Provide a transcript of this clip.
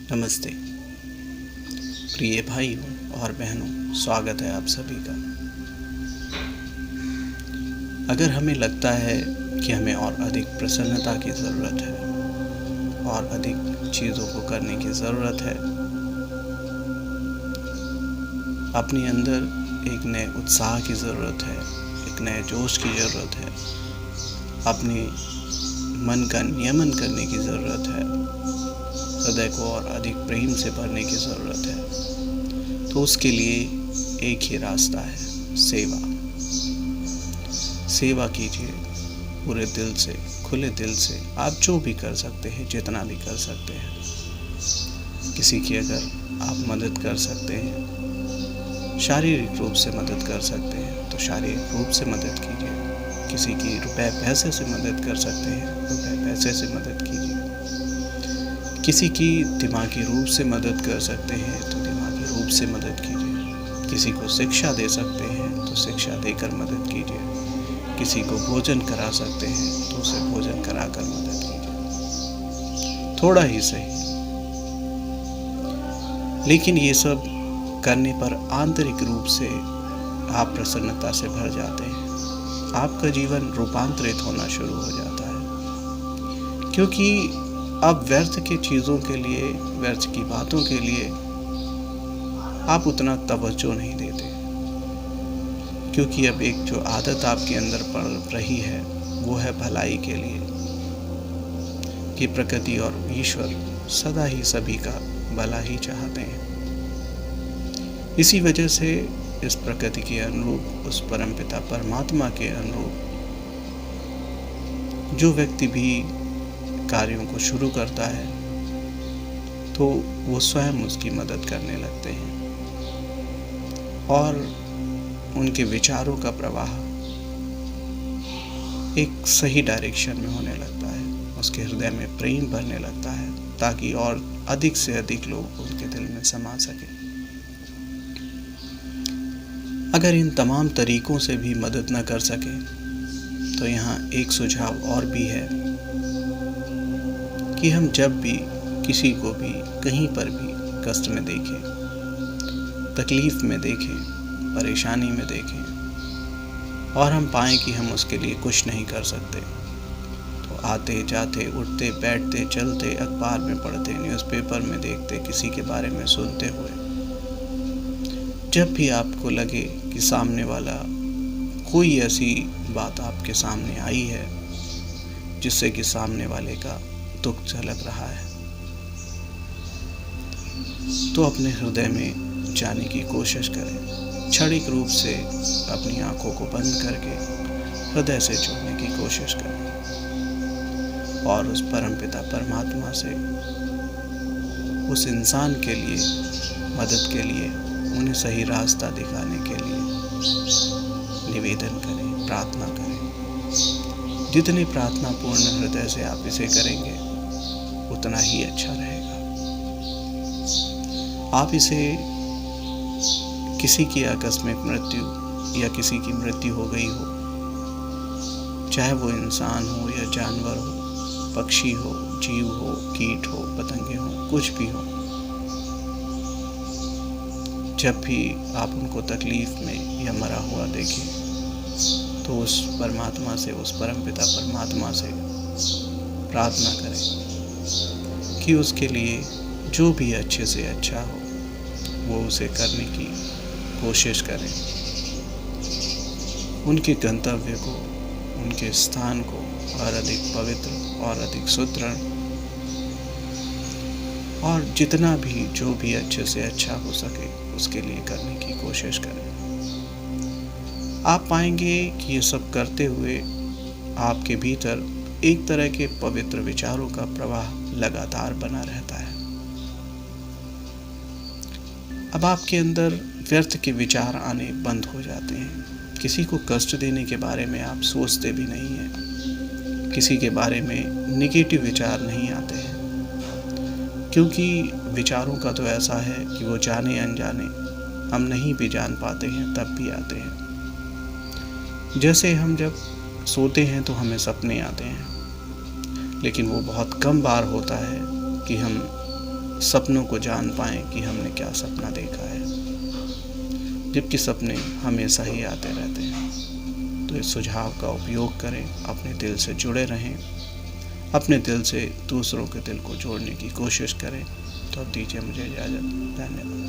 नमस्ते प्रिय भाइयों और बहनों, स्वागत है आप सभी का। अगर हमें लगता है कि हमें और अधिक प्रसन्नता की ज़रूरत है और अधिक चीज़ों को करने की ज़रूरत है, अपने अंदर एक नए उत्साह की ज़रूरत है, एक नए जोश की ज़रूरत है, अपने मन का नियमन करने की ज़रूरत है, हृदय को और अधिक प्रेम से भरने की ज़रूरत है, तो उसके लिए एक ही रास्ता है, सेवा। सेवा कीजिए पूरे दिल से, खुले दिल से। आप जो भी कर सकते हैं, जितना भी कर सकते हैं। किसी की अगर आप मदद कर सकते हैं, शारीरिक रूप से मदद कर सकते हैं तो शारीरिक रूप से मदद कीजिए। किसी की रुपए पैसे से मदद कर सकते हैं, रुपए पैसे से मदद कीजिए। किसी की दिमागी रूप से मदद कर सकते हैं तो दिमागी रूप से मदद कीजिए। किसी को शिक्षा दे सकते हैं तो शिक्षा देकर मदद कीजिए। किसी को भोजन करा सकते हैं तो उसे भोजन कराकर मदद कीजिए, थोड़ा ही सही। लेकिन ये सब करने पर आंतरिक रूप से आप प्रसन्नता से भर जाते हैं। आपका जीवन रूपांतरित होना शुरू हो जाता है, क्योंकि अब व्यर्थ की चीज़ों के लिए, व्यर्थ की बातों के लिए आप उतना तवज्जो नहीं देते, क्योंकि अब एक जो आदत आपके अंदर पड़ रही है वो है भलाई के लिए, कि प्रकृति और ईश्वर सदा ही सभी का भला ही चाहते हैं। इसी वजह से इस प्रकृति के अनुरूप, उस परमपिता परमात्मा के अनुरूप जो व्यक्ति भी कार्यों को शुरू करता है तो वो स्वयं उसकी मदद करने लगते हैं और उनके विचारों का प्रवाह एक सही डायरेक्शन में होने लगता है। उसके हृदय में प्रेम भरने लगता है ताकि और अधिक से अधिक लोग उनके दिल में समा सके। अगर इन तमाम तरीकों से भी मदद न कर सके तो यहाँ एक सुझाव और भी है कि हम जब भी किसी को भी कहीं पर भी कष्ट में देखें, तकलीफ में देखें, परेशानी में देखें और हम पाएं कि हम उसके लिए कुछ नहीं कर सकते, तो आते जाते, उठते बैठते, चलते, अखबार में पढ़ते, न्यूज़पेपर में देखते, किसी के बारे में सुनते हुए, जब भी आपको लगे कि सामने वाला कोई ऐसी बात आपके सामने आई है जिससे कि सामने वाले का दुख झलक रहा है, तो अपने हृदय में जाने की कोशिश करें। क्षणिक रूप से अपनी आंखों को बंद करके हृदय से जुड़ने की कोशिश करें और उस परमपिता परमात्मा से उस इंसान के लिए, मदद के लिए, उन्हें सही रास्ता दिखाने के लिए निवेदन करें, प्रार्थना करें। जितनी प्रार्थना पूर्ण हृदय से आप इसे करेंगे उतना ही अच्छा रहेगा। आप इसे किसी की आकस्मिक मृत्यु या किसी की मृत्यु हो गई हो, चाहे वो इंसान हो या जानवर हो, पक्षी हो, जीव हो, कीट हो, पतंगे हो, कुछ भी हो, जब भी आप उनको तकलीफ में या मरा हुआ देखें तो उस परमात्मा से, उस परमपिता परमात्मा से प्रार्थना करें कि उसके लिए जो भी अच्छे से अच्छा हो वो उसे करने की कोशिश करें। उनके गंतव्य को, उनके स्थान को और अधिक पवित्र और अधिक सुदृढ़ और जितना भी जो भी अच्छे से अच्छा हो सके उसके लिए करने की कोशिश करें। आप पाएंगे कि ये सब करते हुए आपके भीतर एक तरह के पवित्र विचारों का प्रवाह लगातार बना रहता है। अब आपके अंदर व्यर्थ के विचार आने बंद हो जाते हैं। किसी को कष्ट देने के बारे में आप सोचते भी नहीं हैं, किसी के बारे में निगेटिव विचार नहीं आते हैं, क्योंकि विचारों का तो ऐसा है कि वो जाने अनजाने, हम नहीं भी जान पाते हैं तब भी आते हैं। जैसे हम जब सोते हैं तो हमें सपने आते हैं, लेकिन वो बहुत कम बार होता है कि हम सपनों को जान पाएं कि हमने क्या सपना देखा है, जबकि सपने हमेशा ही आते रहते हैं। तो इस सुझाव का उपयोग करें, अपने दिल से जुड़े रहें, अपने दिल से दूसरों के दिल को जोड़ने की कोशिश करें। तो अब दीजिए मुझे इजाज़त। धन्यवाद।